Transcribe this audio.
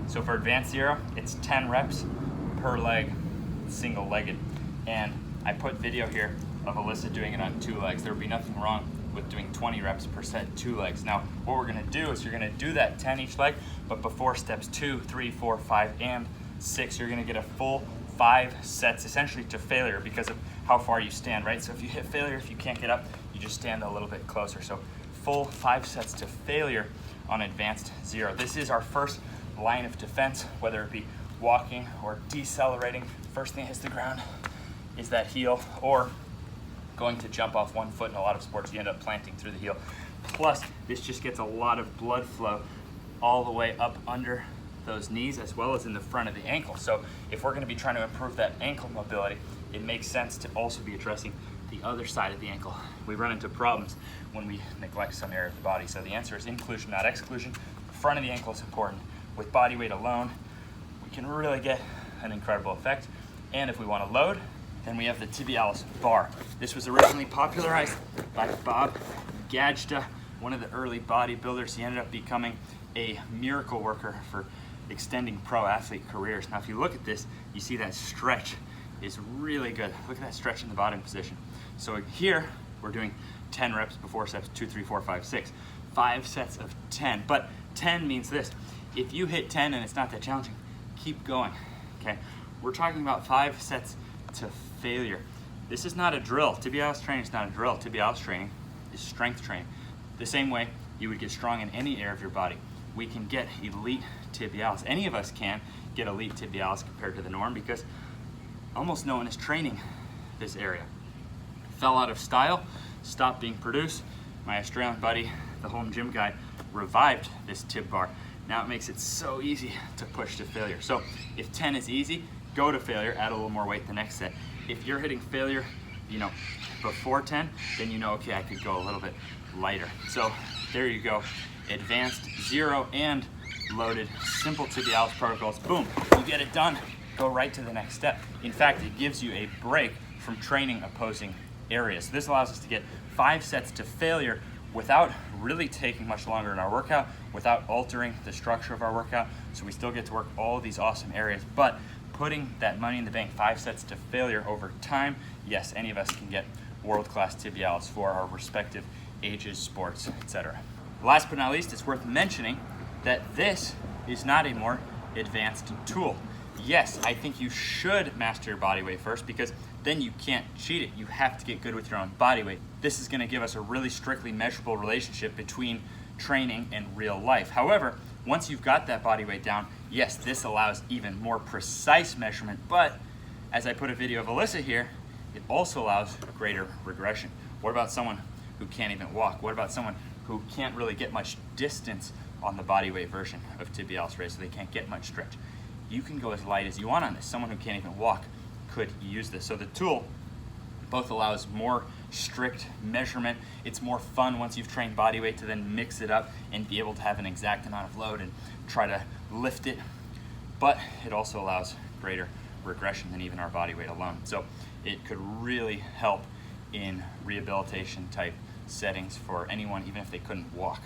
So for advanced zero, it's 10 reps per leg, single-legged. And I put video here of Alyssa doing it on 2 legs. There would be nothing wrong with doing 20 reps per set, 2 legs. Now, what we're gonna do is you're gonna do that 10 each leg, but before steps 2, 3, 4, 5, and 6, you're gonna get a full 5 sets, essentially to failure because of how far you stand, right? So if you hit failure, if you can't get up, you just stand a little bit closer. So full 5 sets to failure on advanced zero. This is our first line of defense, whether it be walking or decelerating. First thing that hits the ground is that heel, or going to jump off one foot. In a lot of sports, you end up planting through the heel. Plus, this just gets a lot of blood flow all the way up under those knees as well as in the front of the ankle. So if we're gonna be trying to improve that ankle mobility, it makes sense to also be addressing the other side of the ankle. We run into problems when we neglect some area of the body. So the answer is inclusion, not exclusion. The front of the ankle is important. With body weight alone, we can really get an incredible effect. And if we wanna load, then we have the Tibialis bar. This was originally popularized by Bob Gajda, one of the early bodybuilders. He ended up becoming a miracle worker for extending pro athlete careers. Now, if you look at this, you see that stretch is really good. Look at that stretch in the bottom position. So here, we're doing 10 reps before steps 2, 3, 4, 5, 6. 5 sets of 10, but 10 means this. If you hit 10 and it's not that challenging, keep going, okay? We're talking about 5 sets to failure. This is not a drill. Tibialis training is not a drill. Tibialis training is strength training. The same way you would get strong in any area of your body. We can get elite tibialis. Any of us can get elite tibialis compared to the norm because almost no one is training this area. Fell out of style, stopped being produced. My Australian buddy, the home gym guy, revived this tib bar. Now it makes it so easy to push to failure. So if 10 is easy, go to failure, add a little more weight the next set. If you're hitting failure, before 10, then okay, I could go a little bit lighter. So there you go. Advanced zero and loaded simple tibialis protocols. Boom, you get it done. Go right to the next step. In fact, it gives you a break from training opposing areas. So this allows us to get 5 sets to failure without really taking much longer in our workout, without altering the structure of our workout. So we still get to work all these awesome areas, but putting that money in the bank, 5 sets to failure over time, yes, any of us can get world-class tibialis for our respective ages, sports, etc. Last but not least, it's worth mentioning that this is not a more advanced tool. Yes, I think you should master your body weight first because then you can't cheat it. You have to get good with your own body weight. This is gonna give us a really strictly measurable relationship between training and real life. However, once you've got that body weight down, yes, this allows even more precise measurement, but as I put a video of Alyssa here, it also allows greater regression. What about someone who can't even walk? What about someone who can't really get much distance on the body weight version of tibialis raise, so they can't get much stretch? You can go as light as you want on this. Someone who can't even walk could use this. So the tool both allows more strict measurement. It's more fun once you've trained body weight to then mix it up and be able to have an exact amount of load and try to lift it. But it also allows greater regression than even our body weight alone. So it could really help in rehabilitation type settings for anyone, even if they couldn't walk.